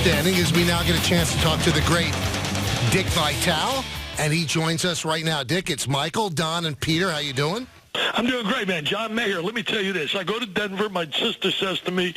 outstanding is we now get a chance to talk to the great Dick Vitale, and he joins us right now. Dick, it's Michael, Don, and Peter. How you doing? I'm doing great, man. John Mayer, let me tell you this. I go to Denver. My sister says to me,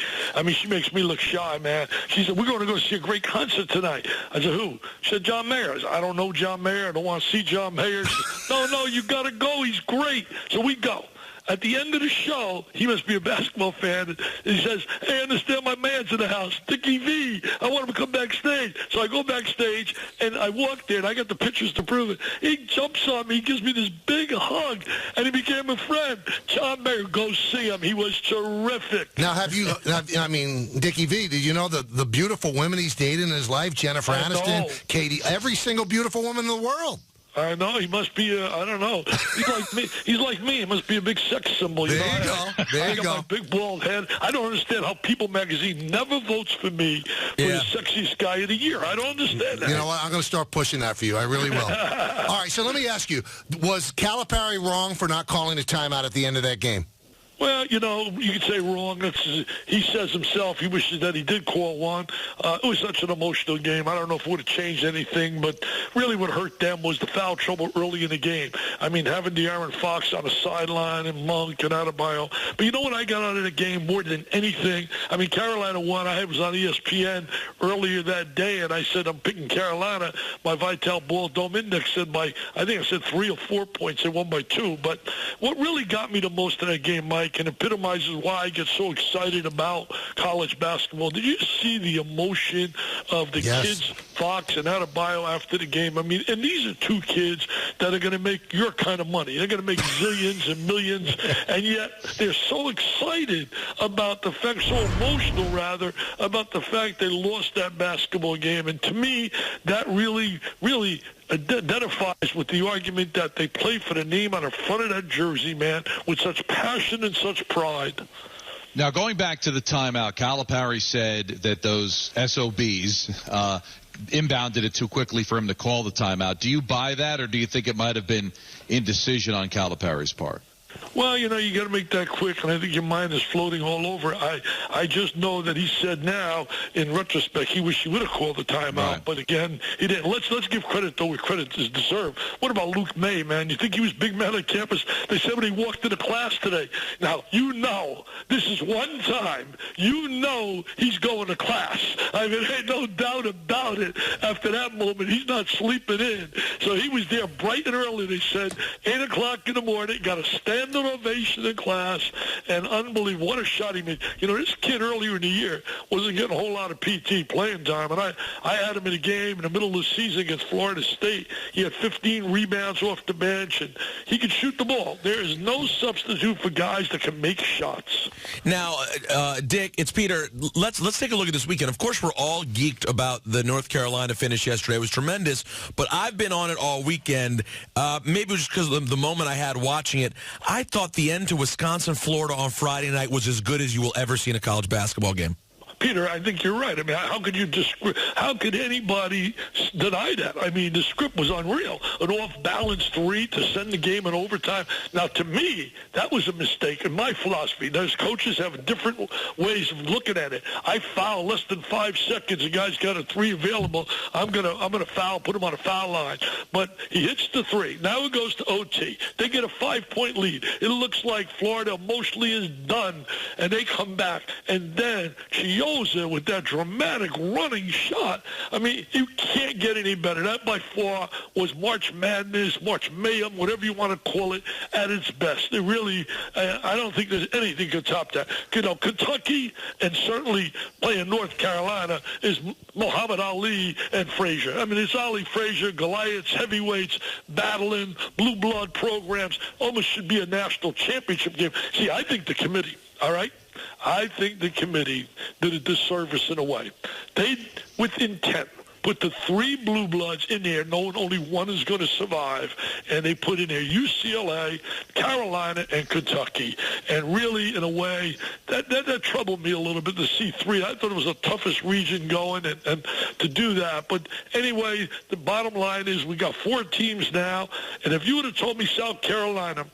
she makes me look shy, man. She said, we're going to go see a great concert tonight. I said, who? She said, John Mayer. I said, I don't know John Mayer. I don't want to see John Mayer. She said, no, you got to go. He's great. So we go. At the end of the show, he must be a basketball fan, and he says, hey, I understand my man's in the house, Dickie V. I want him to come backstage. So I go backstage, and I walk there, and I got the pictures to prove it. He jumps on me. He gives me this big hug, and he became a friend. John Mayer, go see him. He was terrific. Now, Dickie V, did you know the beautiful women he's dated in his life? Jennifer Aniston, Katie, every single beautiful woman in the world. I know. He must be I don't know. He's like me. He must be a big sex symbol. There you go. I got my big bald head. I don't understand how People Magazine never votes for me for the sexiest guy of the year. I don't understand that. You know what? I'm going to start pushing that for you. I really will. All right, so let me ask you. Was Calipari wrong for not calling a timeout at the end of that game? Well, you could say wrong. He says himself he wishes that he did call one. It was such an emotional game. I don't know if it would have changed anything, but really what hurt them was the foul trouble early in the game. Having De'Aaron Fox on the sideline and Monk and Adebayo. But you know what I got out of the game more than anything? Carolina won. I was on ESPN earlier that day, and I said I'm picking Carolina. My Vitale Ball Dome Index said I think I said 3 or 4 points. They won by 2. But what really got me the most in that game, Mike, and epitomizes why I get so excited about college basketball. Did you see the emotion of the kids, Fox and Adebayo, after the game? And these are two kids that are going to make your kind of money. They're going to make zillions and millions, and yet they're so excited about the fact, so emotional, rather, about the fact they lost that basketball game. And to me, that really, really identifies with the argument that they play for the name on the front of that jersey, man, with such passion and such pride. Now, going back to the timeout, Calipari said that those SOBs inbounded it too quickly for him to call the timeout. Do you buy that, or do you think it might have been indecision on Calipari's part? Well, you got to make that quick, and I think your mind is floating all over. I just know that he said now, in retrospect, he wished he would have called the timeout. Right. But again, he didn't. Let's give credit, though, where credit is deserved. What about Luke May, man? You think he was big man on campus? They said when he walked into class today. Now, this is one time, he's going to class. Ain't no doubt about it. After that moment, he's not sleeping in. So he was there bright and early. They said 8 o'clock in the morning, got to stand an ovation in class, and unbelievable. What a shot he made. This kid earlier in the year wasn't getting a whole lot of PT playing time, and I had him in a game in the middle of the season against Florida State. He had 15 rebounds off the bench, and he could shoot the ball. There is no substitute for guys that can make shots. Now, Dick, it's Peter. Let's take a look at this weekend. Of course, we're all geeked about the North Carolina finish yesterday. It was tremendous, but I've been on it all weekend. Maybe it was just because of the moment I had watching it. I thought the end to Wisconsin-Florida on Friday night was as good as you will ever see in a college basketball game. Peter, I think you're right. How could anybody deny that? The script was unreal. An off-balance 3 to send the game in overtime. Now, to me, that was a mistake in my philosophy. Those coaches have different ways of looking at it. I foul less than 5 seconds. The guy's got a 3 available. I'm gonna foul, put him on a foul line. But he hits the 3. Now it goes to OT. They get a 5-point lead. It looks like Florida emotionally is done, and they come back. And then with that dramatic running shot. You can't get any better. That by far was March Madness, March Mayhem, whatever you want to call it, at its best. It really, I don't think there's anything could top that. Kentucky and certainly playing North Carolina is Muhammad Ali and Frazier. It's Ali, Frazier, Goliaths, heavyweights, battling, blue blood programs. Almost should be a national championship game. See, I think the committee, all right? I think the committee did a disservice in a way. They, with intent, put the 3 blue bloods in there, knowing only one is going to survive, and they put in there UCLA, Carolina, and Kentucky. And really, in a way, that troubled me a little bit to see 3. I thought it was the toughest region going, and to do that. But anyway, the bottom line is we got 4 teams now, and if you would have told me South Carolina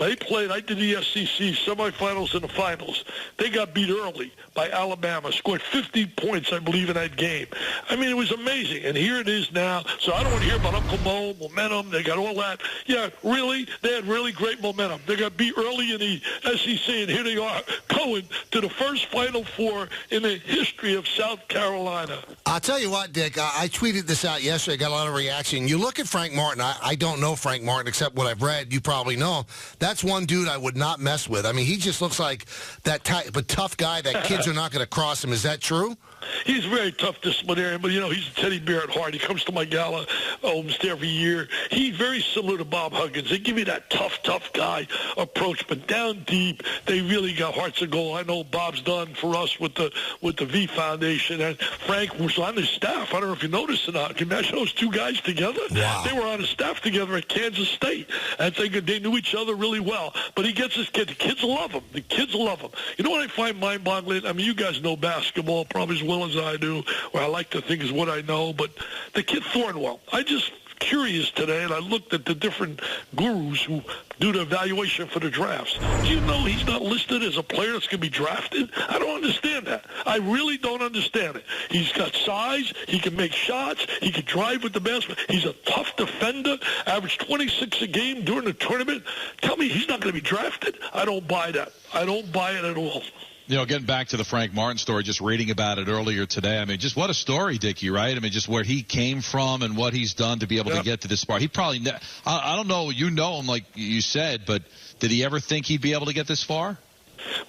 They played, I did the SEC semifinals and the finals. They got beat early by Alabama, scored 50 points, I believe, in that game. I mean, it was amazing. And here it is now. So I don't want to hear about Uncle Mo, momentum. They got all that. Yeah, really, they had really great momentum. They got beat early in the SEC, and here they are going to the first Final Four in the history of South Carolina. I'll tell you what, Dick, I tweeted this out yesterday, got a lot of reaction. You look at Frank Martin. I don't know Frank Martin except what I've read. You probably know him. That's one dude I would not mess with. I mean, he just looks like that type of tough guy that kids are not going to cross him. Is that true? He's a very tough disciplinarian, but, he's a teddy bear at heart. He comes to my gala almost every year. He's very similar to Bob Huggins. They give you that tough guy approach, but down deep, they really got hearts of gold. I know Bob's done for us with the V Foundation, and Frank was on his staff. I don't know if you noticed or not. Can you imagine those two guys together? Wow. They were on a staff together at Kansas State, and they knew each other really well. But he gets his kid. The kids love him. The kids love him. You know what I find mind-boggling? I mean, you guys know basketball probably as well as I do, or I like to think is what I know, but the kid Thornwell, I just curious today, and I looked at the different gurus who do the evaluation for the drafts. Do you know he's not listed as a player that's going to be drafted? I don't understand that. I really don't understand it. He's got size. He can make shots. He can drive with the basketball. He's a tough defender, averaged 26 a game during the tournament. Tell me he's not going to be drafted? I don't buy that. I don't buy it at all. Getting back to the Frank Martin story, just reading about it earlier today. I mean, just what a story, Dickie, right? I mean, just where he came from and what he's done to be able to get to this part. He probably, I don't know, you know him like you said, but did he ever think he'd be able to get this far?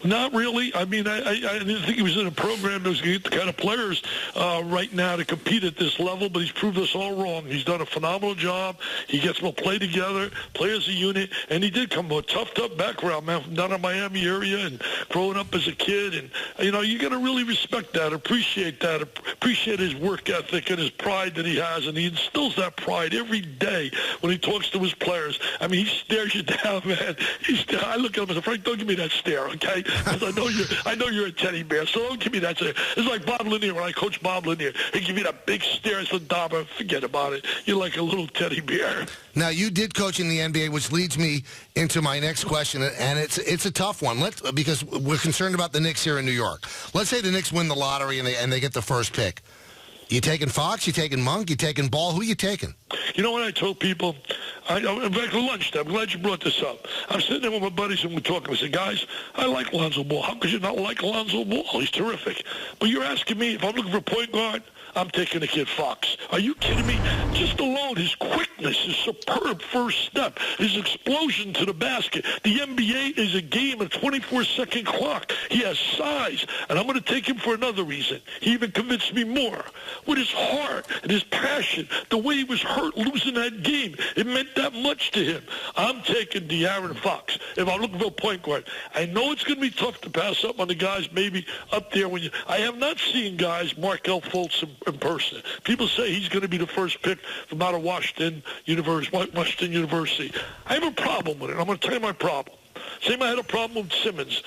Not really. I mean, I didn't think he was in a program that was going to get the kind of players right now to compete at this level, but he's proved us all wrong. He's done a phenomenal job. He gets them to play together, play as a unit, and he did come from a tough background, man, from down in the Miami area and growing up as a kid. And, you got to really respect that, appreciate his work ethic and his pride that he has, and he instills that pride every day when he talks to his players. I mean, he stares you down, man. I look at him and say, Frank, don't give me that stare, okay? Because I know you're a teddy bear, so don't give me that stare. It's like Bob Lanier. When I coach Bob Lanier, he give me that big stare. I said, Dama, forget about it. You're like a little teddy bear. Now, you did coach in the NBA, which leads me into my next question, and it's a tough one. Because we're concerned about the Knicks here in New York. Let's say the Knicks win the lottery and they get the first pick. You taking Fox? You taking Monk? You taking Ball? Who you taking? You know what I told people? In fact, at lunchtime, I'm glad you brought this up. I'm sitting there with my buddies and we're talking. I said, guys, I like Lonzo Ball. How could you not like Lonzo Ball? He's terrific. But you're asking me if I'm looking for a point guard, I'm taking the kid Fox. Are you kidding me? Just alone, his quickness, his superb first step, his explosion to the basket. The NBA is a game, a 24-second clock. He has size, and I'm going to take him for another reason. He even convinced me more. With his heart and his passion, the way he was hurt losing that game, it meant that much to him. I'm taking De'Aaron Fox if I'm looking for a point guard. I know it's going to be tough to pass up on the guys maybe up there. I have not seen guys, Markelle Fultz in person. People say he's going to be the first pick from out of Washington University. I have a problem with it. I'm going to tell you my problem. Same, I had a problem with Simmons.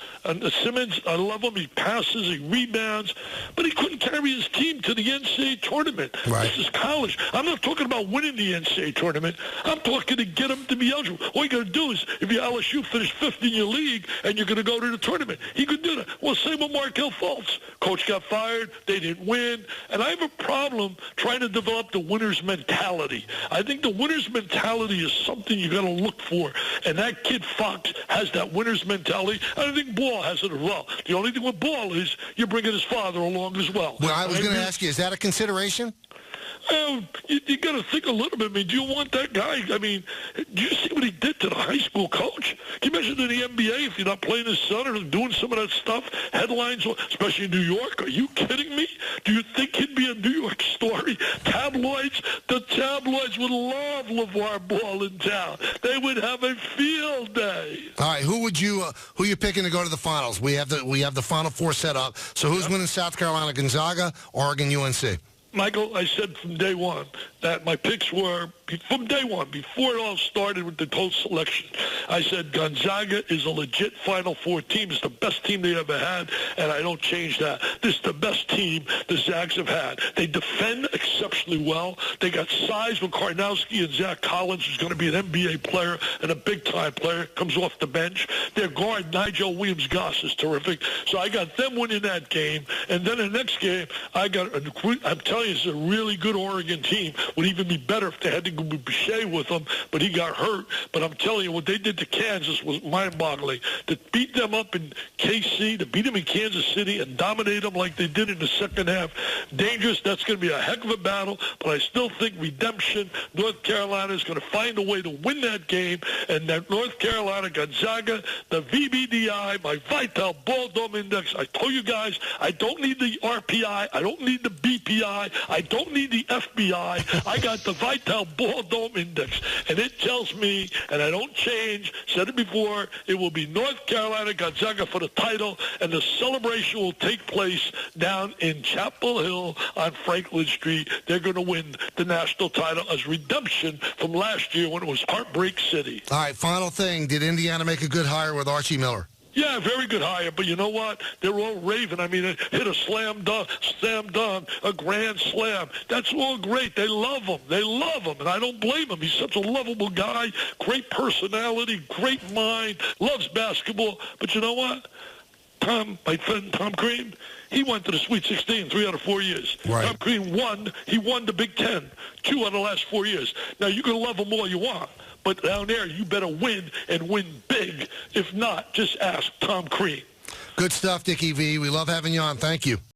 Simmons, I love him. He passes, he rebounds, but he couldn't carry his team to the NCAA tournament. Right. This is college. I'm not talking about winning the NCAA tournament. I'm talking to get him to be eligible. All you got to do is, if you LSU finish fifth in your league and you're going to go to the tournament, he could do that. Well, same with Markelle Fultz. Coach got fired. They didn't win. And I have a problem trying to develop the winner's mentality. I think the winner's mentality is something you got to look for. And that kid Fox has that winner's mentality. I think Ball has it as well. The only thing with Ball is you're bringing his father along as well. Well, I was going to ask you, is that a consideration? You got to think a little bit. I mean, do you want that guy? I mean, do you see what he did to the high school coach? Can you imagine in the NBA if you're not playing his son or doing some of that stuff? Headlines, especially in New York. Are you kidding me? Do you think he'd be a New York story? Tabloids? The tabloids would love LeVar Ball in town. They would have a field day. All right, who you picking to go to the finals? We have the Final Four set up. So who's winning South Carolina, Gonzaga, Oregon, UNC? Michael, I said from day one that my picks were from day one, before it all started with the whole selection, I said Gonzaga is a legit Final Four team. It's the best team they ever had, and I don't change that. This is the best team the Zags have had. They defend exceptionally well. They got size with Karnowski and Zach Collins, who's going to be an NBA player and a big-time player, comes off the bench. Their guard, Nigel Williams-Goss, is terrific. So I got them winning that game. And then the next game, I'm telling you, it's a really good Oregon team. Would even be better if they had to go with Boucher with them, but he got hurt. But I'm telling you, what they did to Kansas was mind-boggling. To beat them up in KC, to beat them in Kansas City, and dominate them like they did in the second half, dangerous. That's going to be a heck of a battle, but I still think redemption. North Carolina is going to find a way to win that game, and that North Carolina, Gonzaga, the VBDI, my Vitale Ball Dome Index, I told you guys, I don't need the RPI, I don't need the BPI, I don't need the FBI, I got the Vitale Ball Dome Index, and it tells me, and I don't change, said it before, it will be North Carolina, Gonzaga for the title, and the celebration will take place down in Chapel Hill on Franklin Street. They're going to win the national title as redemption from last year when it was Heartbreak City. All right, final thing. Did Indiana make a good hire with Archie Miller? Yeah, very good hire, but you know what? They're all raving. I mean, it hit a slam dunk, a grand slam. That's all great. They love him. They love him, and I don't blame him. He's such a lovable guy, great personality, great mind, loves basketball. But you know what? My friend Tom Crean, he went to the Sweet 16 3 out of 4 years. Right. Tom Crean won. He won the Big Ten 2 out of the last 4 years. Now, you can love him all you want, but down there, you better win and win big. If not, just ask Tom Crean. Good stuff, Dickie V. We love having you on. Thank you.